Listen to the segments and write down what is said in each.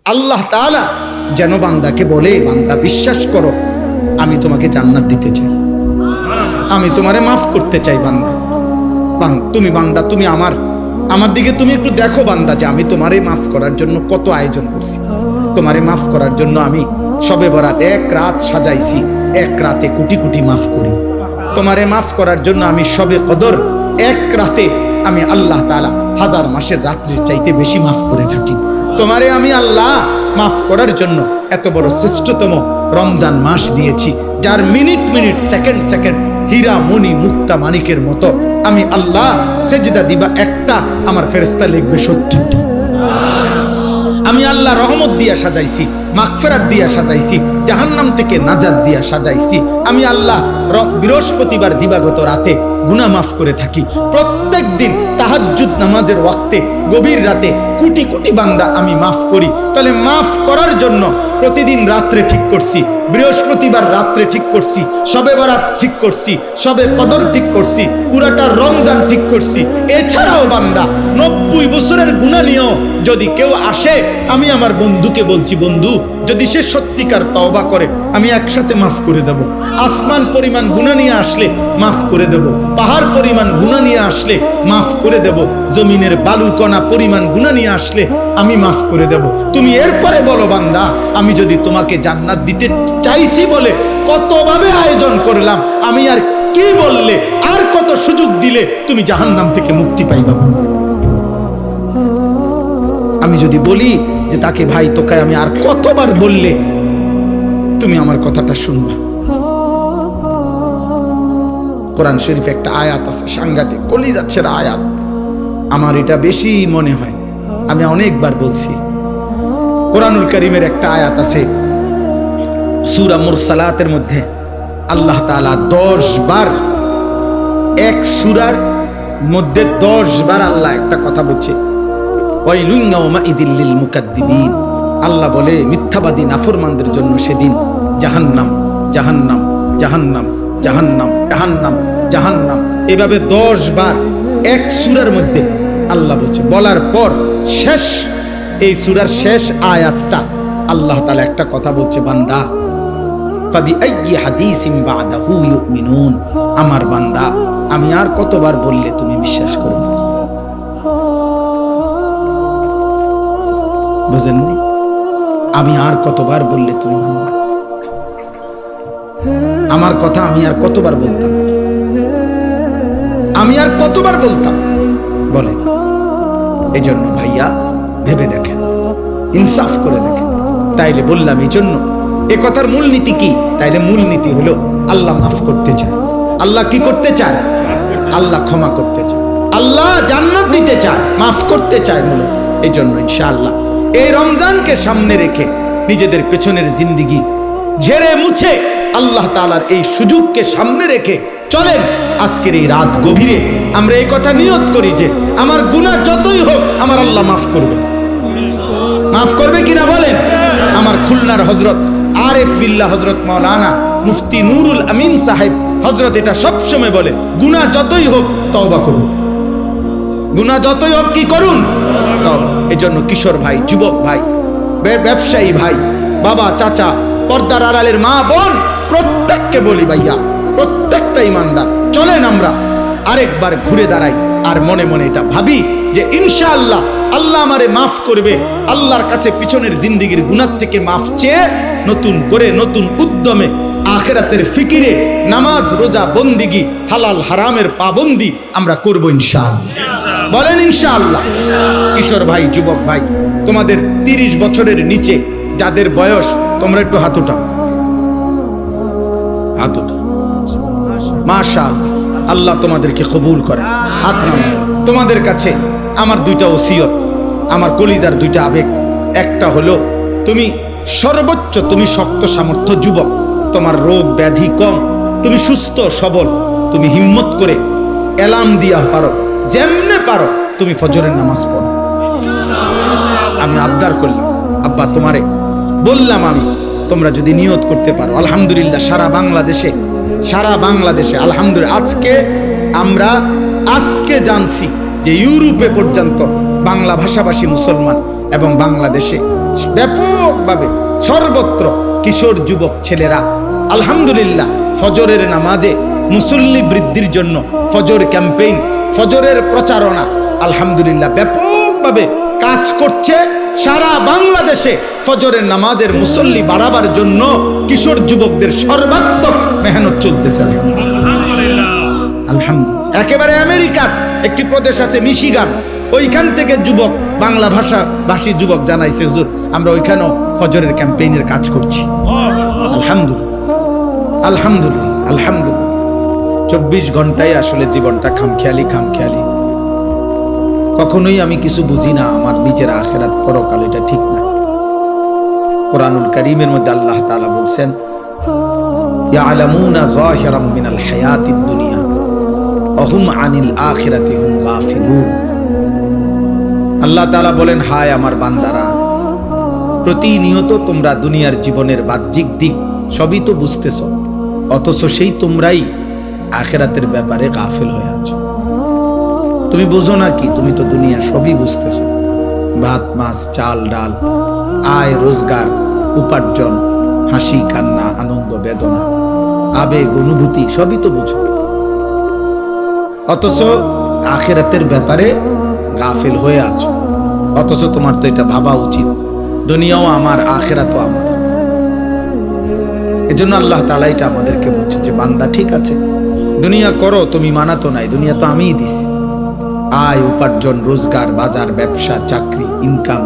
আল্লাহ তাআলা যেন বান্দাকে বলে, বান্দা বিশ্বাস করো আমি তোমাকে জান্নাত দিতে চাই, আমি তোমারে মাফ করতে চাই। বান্দা তুমি বান্দা তুমি আমার দিকে তুমি একটু দেখো বান্দা, যে আমি তোমারে মাফ করার জন্য কত আয়োজন করছি। তোমারে মাফ করার জন্য আমি শবে বরাত এক রাত সাজাইছি, এক রাতে কোটি কোটি মাফ করি। তোমারে মাফ করার জন্য আমি শবে কদর এক রাতে আমি আল্লাহ তাআলা 1000 মাসের রাত্রির চাইতে বেশি মাফ করে থাকি। তোমারে আমি আল্লাহ মাফ করার জন্য এত বড় শ্রেষ্ঠতম রমজান মাস দিয়েছি, যার মিনিট মিনিট সেকেন্ড সেকেন্ড হীরা মণি মুক্তা মানিকের মতো আমি আল্লাহ সেজদা দিবা একটা, আমার ফেরেশতা লিখবে 70টা। আমি আল্লাহ রহমত দিয়া সাজাইছি, মাগফিরাত দিয়া সাজাইছি, জাহান্নাম থেকে নাজাত দিয়া সাজাইছি। আমি আল্লাহ বৃহস্পতিবার দিবাগত রাতে গুনাহ মাফ করে থাকি। প্রত্যেক দিন তাহাজ্জুদ নামাজের ওয়াক্তে গভীর রাতে কোটি কোটি বান্দা আমি মাফ করি। তাহলে মাফ করার জন্য প্রতিদিন রাত্রে ঠিক করছি, বৃহস্পতিবার রাত্রে ঠিক করছি, শবে বরাত ঠিক করছি, শবে কদর ঠিক করছি, পুরাটা রমজান ঠিক করছি। এছাড়াও বান্দা 90 বছরের গুনাহ নিয়েও যদি কেউ আসে, আমি আমার বন্ধুকে বলছি, বন্ধু যদি সে সত্যিকার তওবা করে আমি একসাথে মাফ করে দেব। আসমান পরিমাণ গুনাহ নিয়ে আসলে মাফ করে দেব, পাহাড় পরিমাণ গুনাহ নিয়ে আসলে মাফ করে দেব, জমিনের বালুকণা পরিমাণ গুনাহ নিয়ে আসলে আমি মাফ করে দেব। তুমি এরপরে বলো বান্দা, আমি যদি তোমাকে জান্নাত দিতে চাইছি বলে কতভাবে আয়োজন করলাম, আমি আর কি বললে, আর কত সুযোগ দিলে তুমি জাহান্নাম থেকে মুক্তি পাইবা। আমি যদি বলি যে তাকে ভাই তোকে আমি আর কতবার বললে তুমি আমার কথাটা শুনবা। কোরআন শরীফে একটা আয়াত আছে, সাংঘাতিক কলিজাচ্ছের আয়াত, আমার এটা বেশি মনে হয়, আমি অনেকবার বলছি। কোরআনুল কারীমের একটা আয়াত আছে সূরা মুরসালাতের মধ্যে, আল্লাহ তাআলা 10 বার, এক সূরার মধ্যে 10 বার আল্লাহ একটা কথা বলছে, ওয়াইলুন ইয়াউমাইযিল লিল মুকাদ্দিবিন। আল্লাহ বলে মিথ্যাবাদী নাফরমানদের জন্য সেদিন জাহান্নাম জাহান্নাম জাহান্নাম জাহান্নাম জাহান্নাম জাহান্নাম, এভাবে 10 বার এক সূরার মধ্যে আল্লাহ বলছে। বলার পর শেষ, এই সূরার শেষ আয়াতটা আল্লাহ তাআলা একটা কথা বলছে, বান্দা ফাবিআইয়ি হাদিসিন বাদাহু ইউমিনুন, আমার বান্দা আমি আর কতবার বললে তুমি বিশ্বাস করবে। বুঝেননি? আমি আর কতবার বললে তুমি মানবে? আমার কথা আমি আর কতবার বলতাম, আমি আর কতবার বলতাম বলে। এই জন্য ভাইয়া ভেবে দেখেন, ইনসাফ করে দেখেন। তাইলে বললাম এই জন্য এ কথার মূলনীতি কি? তাইলে মূলনীতি হলো আল্লাহ মাফ করতে চায়। আল্লাহ কি করতে চায়? আল্লাহ ক্ষমা করতে চায়, আল্লাহ জান্নাত দিতে চায়, মাফ করতে চায় মূলত। এই জন্য ইনশাআল্লাহ এই রমজানকে সামনে রেখে নিজেদের পেছনের জিন্দিগি ঝেড়ে মুছে আল্লাহ তাআলার এই সুযোগকে সামনে রেখে চলেন। আজকের এই রাত গভীরে আমরা এই কথা নিয়ত করি যে আমার গুনাহ যতই হোক আমার আল্লাহ মাফ করবে। মাফ করবে কিনা বলেন? আমার খুলনার হযরত আরিফ বিল্লাহ হযরত মাওলানা মুফতি নুরুল আমিন সাহেব হযরত এটা সবসময় বলে, গুনাহ যতই হোক তওবা করুন, গুনাহ যতই হোক কি করুন? তওবা। এজন্য কিশোর ভাই, যুবক ভাই, ব্যবসায়ী ভাই, বাবা, চাচা, পর্দার আড়ালের মা বোন, প্রত্যেককে বলি ভাইয়া, প্রত্যেকটা ইমানদার চলেন আমরা আরেকবার ঘুরে দাঁড়াই আর মনে মনে এটা ভাবি যে ইনশাআল্লাহ আল্লাহ আমারে মাফ করবে। আল্লাহর কাছে পিছনের জিন্দেগির গুনাহ থেকে মাফ চেয়ে নতুন করে নতুন উদ্যমে আখিরাতের ফিকিরে নামাজ রোজা বন্দিগি হালাল হারামের পাবন্দি আমরা করব ইনশাআল্লাহ। বলেন ইনশাআল্লাহ। কিশোর ভাই, যুবক ভাই, তোমাদের 30 বছরের নিচে যাদের বয়স, তোমরা একটু হাত উঠাও, হাত উঠাও। মাশাআল্লাহ, আল্লাহ তোমাদেরকে কবুল করে। হাত নামাও। তোমাদের কাছে আমার 2টা ওসিয়ত, আমার কলিজার 2টা আবেগ। একটা হলো তুমি সর্বোচ্চ, তুমি শক্ত সামর্থ্য যুবক, তোমার রোগ ব্যাধি কম, তুমি সুস্থ সবল, তুমি হিম্মত করে অ্যালার্ম দিয়া পারো, যেমনে পারো তুমি ফজরের নামাজ পড়ো। আমি আবদার করলাম, আব্বা তোমারে বললাম, আমি তোমরা যদি নিয়ত করতে পারো, আলহামদুলিল্লাহ সারা বাংলাদেশে আলহামদুলিল্লাহ আজকে জানছি যে ইউরোপে পর্যন্ত বাংলা ভাষাভাষী মুসলমান এবং বাংলাদেশে ব্যাপকভাবে সর্বত্র কিশোর যুবক ছেলেরা আলহামদুলিল্লাহ ফজরের নামাজে মুসল্লি বৃদ্ধির জন্য ফজর ক্যাম্পেইন, ফজরের প্রচারণা আলহামদুলিল্লাহ ব্যাপকভাবে কাজ করছে। সারা বাংলাদেশে ফজরের নামাজের মুসল্লি বাড়াবার জন্য কিশোর যুবকদের সর্বাত্মক মেহনত চলতেছে আলহামদুলিল্লাহ। একেবারে আমেরিকার একটি প্রদেশ আছে মিশিগান, ওইখান থেকে যুবক বাংলা ভাষী যুবক জানাইছে, হুজুর আমরা ওইখানেও ফজরের ক্যাম্পেইনের কাজ করছি। আলহামদুলিল্লাহ আলহামদুলিল্লাহ আলহামদুলিল্লাহ। 24 ঘন্টায় আসলে জীবনটা খামখেয়ালি। কখনোই আমি কিছু বুঝি না আমার নিজের আখিরাত পরকাল, এটা ঠিক না। কোরআনুল কারীমের মধ্যে আল্লাহ তাআলা বলছেন, ইয়ালামুনা যাহিরাম মিনাল হায়াতিদ দুনিয়া ওয়া হুম আনিল আখিরাতি হুম গাফিলুন। আল্লাহ তাআলা বলেন, হায় আমার বান্দারা, প্রতিনিয়ত তোমরা দুনিয়ার জীবনের বাহ্যিক দিক সবই তো বুঝতেছ, অথচ সেই তোমরাই আখিরাতের ব্যাপারে গাফিল হয়ে আছো। তুমি বুঝো না কি? তুমি তো দুনিয়া সবই বুঝতেছ, ভাত মাছ চাল ডাল, আয় রোজগার, উপার্জন, হাসি কান্না, আনন্দ বেদনা, আবেগ অনুভূতি সবই তো বুঝো, অথচ আখিরাতের ব্যাপারে গাফিল হয়ে আছো। অথচ তোমার তো এটা ভাবা উচিত, দুনিয়াও আমার আখিরাতও আমার। এজন্য আল্লাহ তাআলা এটা আমাদেরকে বলছে যে বান্দা ঠিক আছে, দুনিয়া করো, তুমি মানাতো নাই, দুনিয়া তো আমিই দিছি। আয় উপার্জন, রোজগার, বাজার, ব্যবসা, চাকরি, ইনকাম,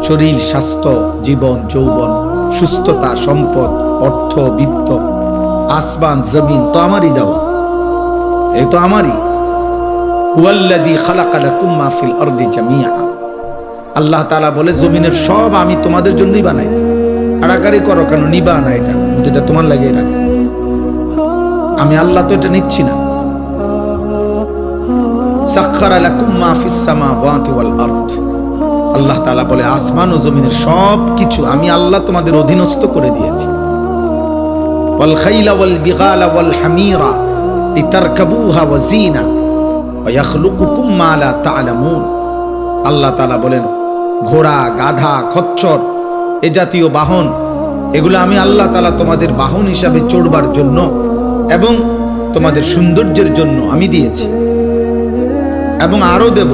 শরীর, স্বাস্থ্য, জীবন, যৌবন, সুস্থতা, সম্পদ, অর্থ, বিত্ত, আসমান জমিন তো আমারই দেওয়া, এই তো আমারই। হুয়াল্লাযী খালাকা লাকুম মা ফিল আরদি জামিআ। আল্লাহ তাআলা বলে, জমিনের সব আমি তোমাদের জন্যই বানাইছি। কাড়াকাড়ি করো কেন? নিবা না, এটা তোমার লাগিয়ে রাখছি আমি। আল্লাহ তো এটা নিচ্ছি না। সাখখারা লাকুম মা ফিস সামাওয়াতি ওয়াল আরদ। আল্লাহ তাআলা বলে, আসমান ও জমিনের সব কিছু আমি আল্লাহ তোমাদের অধীনস্থ করে দিয়েছি। ওয়াল খাইলা ওয়াল বিগালা ওয়াল হামিরা লিতারকাবুহা ওয়া জিনা ওয়া ইয়াখলুকুকুম মা লা তা'লামুন। আল্লাহ তাআলা বলেন, ঘোড়া, গাধা, খচ্চর, এ জাতীয় বাহন, এগুলো আমি আল্লাহ তাআলা তোমাদের বাহন হিসাবে চড়বার জন্য এবং তোমাদের সৌন্দর্যের জন্য আমি দিয়েছি, এবং আরো দেব।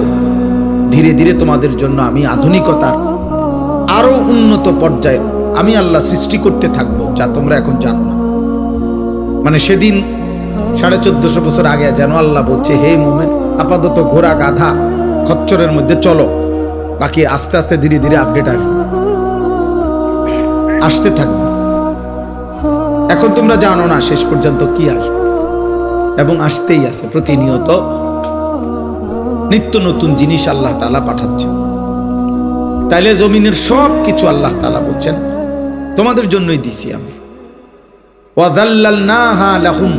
ধীরে ধীরে তোমাদের জন্য আমি আধুনিকতার আরো উন্নত পর্যায়ে আমি আল্লাহ সৃষ্টি করতে থাকবো, যা তোমরা এখন জানো না। মানে সেদিন 1450 বছর আগে যেন আল্লাহ বলছে, হে মুমিন, আপাতত ঘোড়া, গাধা, খচ্চরের মধ্যে চলো, বাকি আস্তে আস্তে ধীরে ধীরে আপডেট আসতে থাকবে। এখন তোমরা জানো না শেষ পর্যন্ত কি আসবে, এবং আসতেই আছে। প্রতিনিয়ত নিত্য নতুন জিনিস আল্লাহ তাআলা পাঠাচ্ছেন। তাইলে জমিনের সব কিছু আল্লাহ তাআলা বলছেন তোমাদের জন্যই দিছি আমি। ওয়াযাল্লালনাহা লাহুম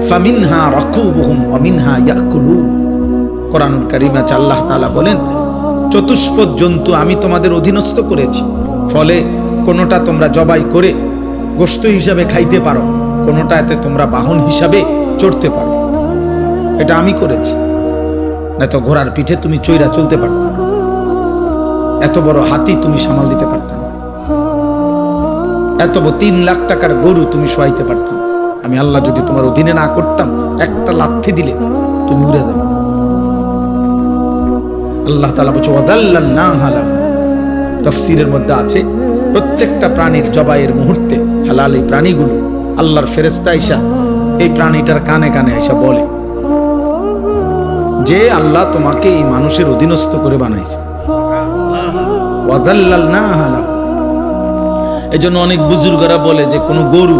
ফামিনহা রাকুবুহুম ওয়া মিনহা ইয়াকুলুন। কোরআনুল কারীমে আল্লাহ তাআলা বলেন, চতুষ্পদ জন্তু আমি তোমাদের অধীনস্থ করেছি, ফলে কোনোটা তোমরা জবাই করে গোশত হিসাবে খাইতে পারো, কোনোটাতে তোমরা বাহন হিসাবে চড়তে পারো। এটা আমি করেছি, না তো ঘোড়ার পিঠে তুমি চইরা চলতে পারতাম না, এত বড় হাতি তুমি সামাল দিতে পারতাম না, এত বড় 3 লাখ টাকার গরু তুমি শোয়াইতে পারতাম। আমি আল্লাহ যদি তোমার অধীনে না করতাম, একটা লাথি দিলে তুমি উড়ে যাবে। আল্লাহ তাআলা বলছে, ওয়াদাল্লালনাহা লাহুম। তাফসীরের মধ্যে আছে, প্রত্যেকটা প্রাণীর জবাইয়ের মুহূর্তে হালাল এই প্রাণীগুলো আল্লাহর ফেরেশতা আইসা এই প্রাণীটার কানে কানে আইসা বলে যে আল্লাহ তোমাকে এই মানুষের অধীনস্থ করে বানাইছে। ওয়াদাল্লালনাহা লাহুম। এজন্য অনেক বুজুর্গরা বলে যে কোনো গরু,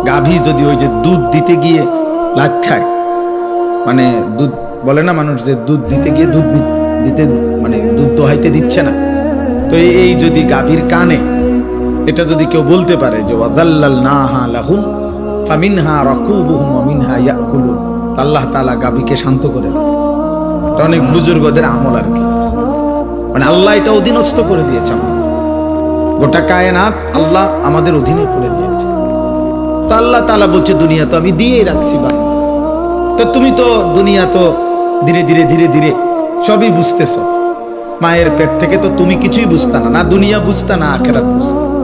গাভী যদি ওই যে দুধ দিতে গিয়ে লাথ খায়, মানে দুধ বলে না মানুষ, যে দুধ দিতে গিয়ে দুধ দিতে মানে দুধ দোহাইতে দিচ্ছে না, তো এই যদি গাভীর কানে এটা যদি কেউ বলতে পারে যে ওয়াযাল্লালনাহা লাহুম ফামিনহা রাকুবুহুম ওয়া মিনহা ইয়াকুলুন, আল্লাহ তাআলা গাভীকে শান্ত করে দেন। এটা অনেক বুজুর্গদের আমল আর কি, মানে আল্লাহ এটা অধীনস্থ করে দিয়েছে। গোটা কায়নাত আল্লাহ আমাদের অধীনে করে দিয়েছে। তো আল্লাহ তাআলা বলছে, দুনিয়া তো আমি দিয়েই রাখছি বা, তো তুমি তো দুনিয়া তো ধীরে ধীরে ধীরে ধীরে সবই বুঝতেছো, মায়ের পেট থেকে তো তুমি কিছুই বুঝতা না, না দুনিয়া বুঝতা না আখেরাত বুঝতা।